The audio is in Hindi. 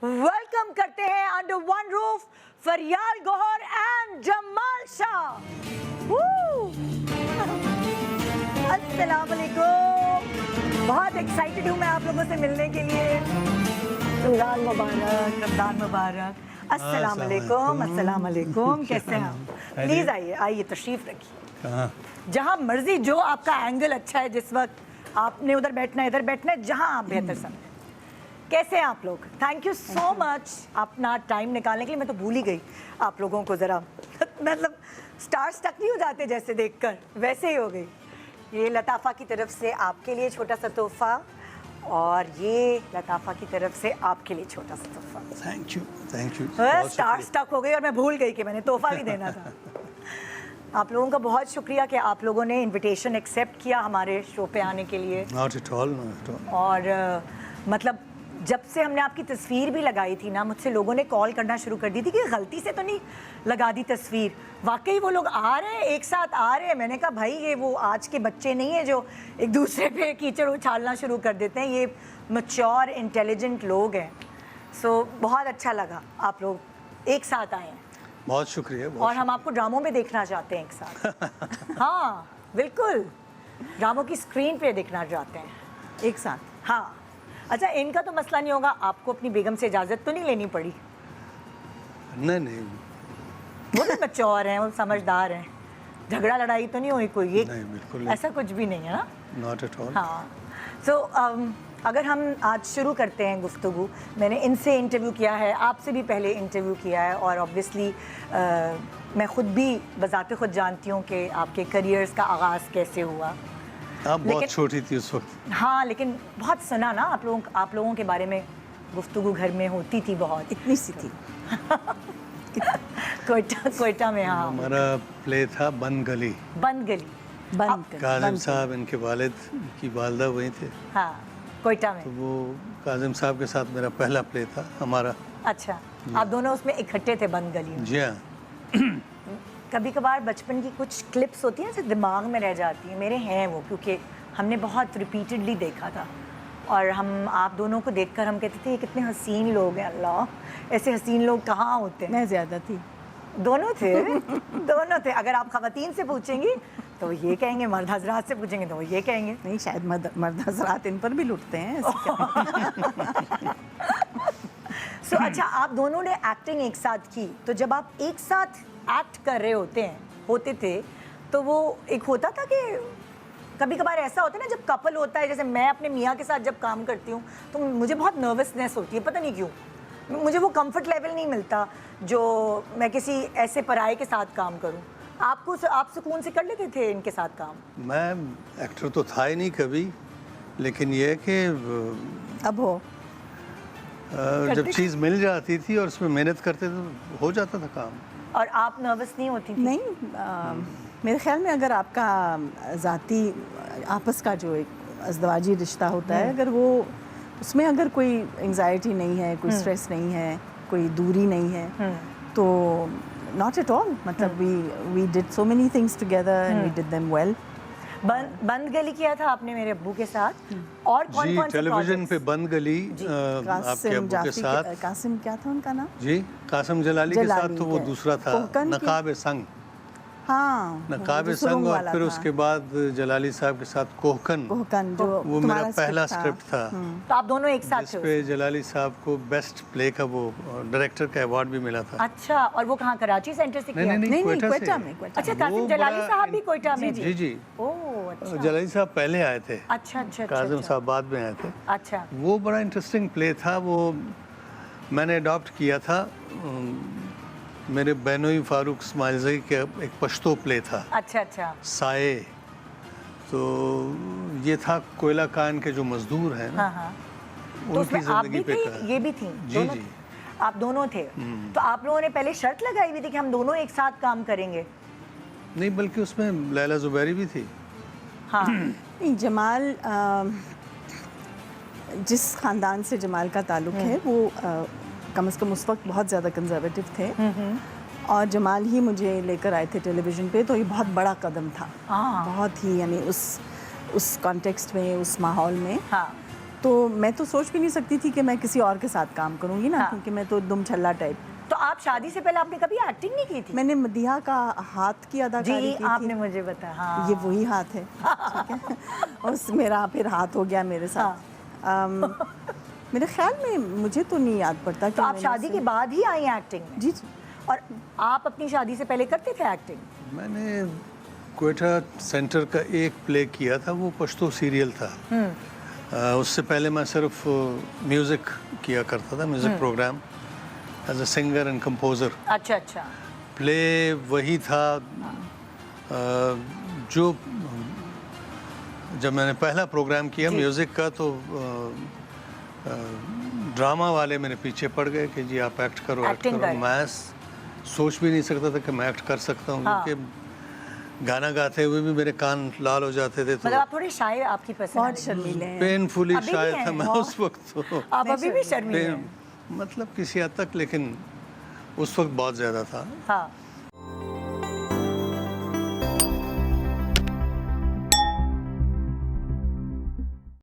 वेलकम करते हैं under one roof Faryal Gohar and Jamal Shah. अस्सलाम वालेकुम। बहुत एक्साइटेड हूँ मैं आप लोगों से मिलने के लिए। रमजान मुबारक, रमजान मुबारक। अस्सलाम वालेकुम, अस्सलाम वालेकुम। कैसे हैं आप? प्लीज़ आइए, आइए, तशरीफ़ रखिए। जहाँ मर्जी, जो आपका एंगल अच्छा है, जिस वक्त आपने उधर बैठना है, इधर बैठना है, जहाँ आप बेहतर समझें। कैसे हैं आप लोग? थैंक यू सो मच अपना टाइम निकालने के लिए। मैं तो भूल ही गई आप लोगों को ज़रा मतलब स्टार स्टक नहीं हो जाते जैसे देखकर, वैसे ही हो गई। ये लताफ़ा की तरफ से आपके लिए छोटा सा तोहफ़ा और ये लताफ़ा की तरफ से आपके लिए छोटा सा तोहफ़ा। Thank you, thank you. Star stuck हो गई और मैं भूल गई कि मैंने तोहफ़ा भी देना था। आप लोगों का बहुत शुक्रिया कि आप लोगों ने इनविटेशन एक्सेप्ट किया हमारे शो पे आने के लिए। Not at all, not at all. और मतलब जब से हमने आपकी तस्वीर भी लगाई थी ना, मुझसे लोगों ने कॉल करना शुरू कर दी थी कि गलती से तो नहीं लगा दी तस्वीर। वाकई वो लोग आ रहे हैं, एक साथ आ रहे हैं। मैंने कहा भाई ये वो आज के बच्चे नहीं है जो एक दूसरे पे कीचड़ उछालना शुरू कर देते हैं। ये मैच्योर इंटेलिजेंट लोग हैं। सो बहुत अच्छा लगा आप लोग एक साथ आए हैं। बहुत शुक्रिया। और हम आपको ड्रामों में देखना चाहते हैं एक साथ। हाँ बिल्कुल, ड्रामों की स्क्रीन पे देखना चाहते हैं एक साथ। हाँ अच्छा, इनका तो मसला नहीं होगा, आपको अपनी बेगम से इजाज़त तो नहीं लेनी पड़ी? नहीं, वो तो मैच्योर हैं, वो समझदार हैं, झगड़ा लड़ाई तो नहीं हुई कोई? ये नहीं, बिल्कुल नहीं। ऐसा कुछ भी नहीं है ना? Not at all. हाँ। सो अगर हम आज शुरू करते हैं गुफ्तगू। मैंने इनसे इंटरव्यू किया है, आपसे भी पहले इंटरव्यू किया है, और ऑब्वियसली मैं ख़ुद भी बज़ाते ख़ुद जानती हूँ कि आपके करियर्स का आगाज़ कैसे हुआ। आप बहुत छोटी थी उस वक्त। हाँ, लेकिन बहुत सुना ना आप लोगों के बारे में, गुफ्तगू घर में होती थी बहुत। इतनी सी थी। कोयटा में। हाँ, हमारा प्ले था बंद गली। बंद गली। काजिम साहब, इनके वालिद की वालदा वहीं थे। हाँ, कोयटा में। तो वो काजिम साहब के साथ मेरा पहला प्ले था हमारा। अच्छा, आप दोनों उसमें इकट्ठे थे बंद गली में? जी हाँ। कभी कभार बचपन की कुछ क्लिप्स होती हैं, ऐसे दिमाग में रह जाती हैं। मेरे हैं वो, क्योंकि हमने बहुत रिपीटेडली देखा था, और हम आप दोनों को देखकर हम कहते थे ये कितने हसीन लोग हैं। अल्लाह, ऐसे हसीन लोग कहाँ होते हैं? मैं ज़्यादा थी। दोनों थे। दोनों थे। अगर आप ख़वातीन से पूछेंगी तो ये कहेंगे, मर्द हजरात से पूछेंगे तो वो ये कहेंगे। नहीं, शायद मर्द हजरात इन पर भी लुटते हैं। सो अच्छा, आप दोनों ने एक्टिंग एक साथ की, तो जब आप एक साथ एक्ट कर रहे होते थे, तो वो एक होता था कि कभी कभार ऐसा होता है ना, जब कपल होता है, जैसे मैं अपने मियाँ के साथ जब काम करती हूँ तो मुझे बहुत नर्वसनेस होती है, पता नहीं क्यों। मुझे वो कंफर्ट लेवल नहीं मिलता जो मैं किसी ऐसे पराये के साथ काम करूँ। आप सुकून से कर लेते थे इनके साथ काम? मैं एक्टर तो था ही नहीं कभी, लेकिन ये है कि अब हो जब चीज़ मिल जाती थी और उसमें मेहनत करते तो हो जाता था काम। और आप नर्वस नहीं होती थी? नहीं, मेरे ख्याल में अगर आपका ज़ाती आपस का जो एक अज़दवाजी रिश्ता होता है, अगर वो उसमें अगर कोई एंग्जाइटी नहीं है, कोई स्ट्रेस नहीं है, कोई दूरी नहीं है, तो नॉट एट ऑल। मतलब we did so many things together and we did them well. बंद गली किया था आपने मेरे अब्बू के साथ, और कौन कौन से टेलीविजन पे बंद गली आपके अब्बू के साथ। कासिम, क्या था उनका नाम? जी, कासिम जलाली के साथ। तो वो दूसरा था नकाब संग। हाँ, नकाब संग। और फिर उसके बाद जलाली साहब के साथ कोहकन, जो वो मेरा पहला स्क्रिप्ट था। तो आप दोनों एक साथ थे? जिस पे जलाली साहब को बेस्ट प्ले का वो डायरेक्टर का अवार्ड भी मिला था। अच्छा, और वो कहाँ, कराची सेंटर से किया? नहीं, कोयटा में। अच्छा, कासिम जलाली साहब भी कोयटा में? जी। ओह अच्छा। जलाली साहब पहले आए थे। अच्छा। कासिम साहब बाद में आए थे। अच्छा। वो बड़ा इंटरेस्टिंग प्ले था। वो मैंने अडॉप्ट किया था मेरे बहनोई फारूक इस्माइल का एक पश्तो प्ले था। अच्छा। साए। तो ये था कोयला कान के जो मजदूर हैं ना, हाँ। उनकी जिंदगी पे ये भी थी? जी। आप दोनों थे। तो आप लोगों ने पहले शर्त लगाई हुई थी कि हम दोनों एक साथ काम करेंगे? नहीं, बल्कि उसमें लैला जुबैरी भी थी। हाँ। नहीं, जमाल, जिस ख़ानदान से जमाल का ताल्लुक़ है, वो कम से कम उस वक्त बहुत ज़्यादा कंजर्वेटिव थे, और जमाल ही मुझे लेकर आए थे टेलीविज़न पे। तो ये बहुत बड़ा कदम था, बहुत ही, यानी उस कॉन्टेक्स्ट में, उस माहौल में। हाँ। तो मैं तो सोच भी नहीं सकती थी कि मैं किसी और के साथ काम करूँगी ना, हाँ। क्योंकि मैं तो दुम छल्ला टाइप। तो आप शादी से पहले आपने कभी एक्टिंग नहीं की थी? मैंने मदीहा का हाथ की अदाकारी जी की आपने थी। मुझे बताया। हाँ। ये वही हाथ है, ठीक है। और मेरा फिर हाथ हो गया मेरे साथ। मेरे ख्याल में मुझे तो नहीं याद पड़ता कि तो आप मैंने शादी के बाद ही आई एक्टिंग में? जी जी। और आप अपनी शादी से पहले करते थे एक्टिंग? मैंने क्वेटा सेंटर का एक प्ले किया था, वो पश्तो सीरियल था। उससे पहले मैं सिर्फ म्यूज़िक किया करता था, music programme as a singer and composer. अच्छा अच्छा। प्ले वही था जो जब मैंने पहला प्रोग्राम किया जी। म्यूज़िक का, तो ड्रामा वाले मेरे पीछे पड़ गए कि जी आप एक्ट करो, एक्ट Acting करो। करें। मैं सोच भी नहीं सकता था कि मैं एक्ट कर सकता हूँ, हाँ। क्योंकि गाना गाते हुए भी मेरे कान लाल हो जाते थे। तो मतलब आप थोड़े शाय आपकी बहुत पर्सनालिटी। शर्मीले हैं। पेनफुली अभी भी शायद हैं, था मैं हाँ। उस वक्त तो आप मैं अभी भी शर्मीली शर्मीले हैं। मतलब किसी हद तक, लेकिन उस वक्त बहुत ज़्यादा था। हाँ।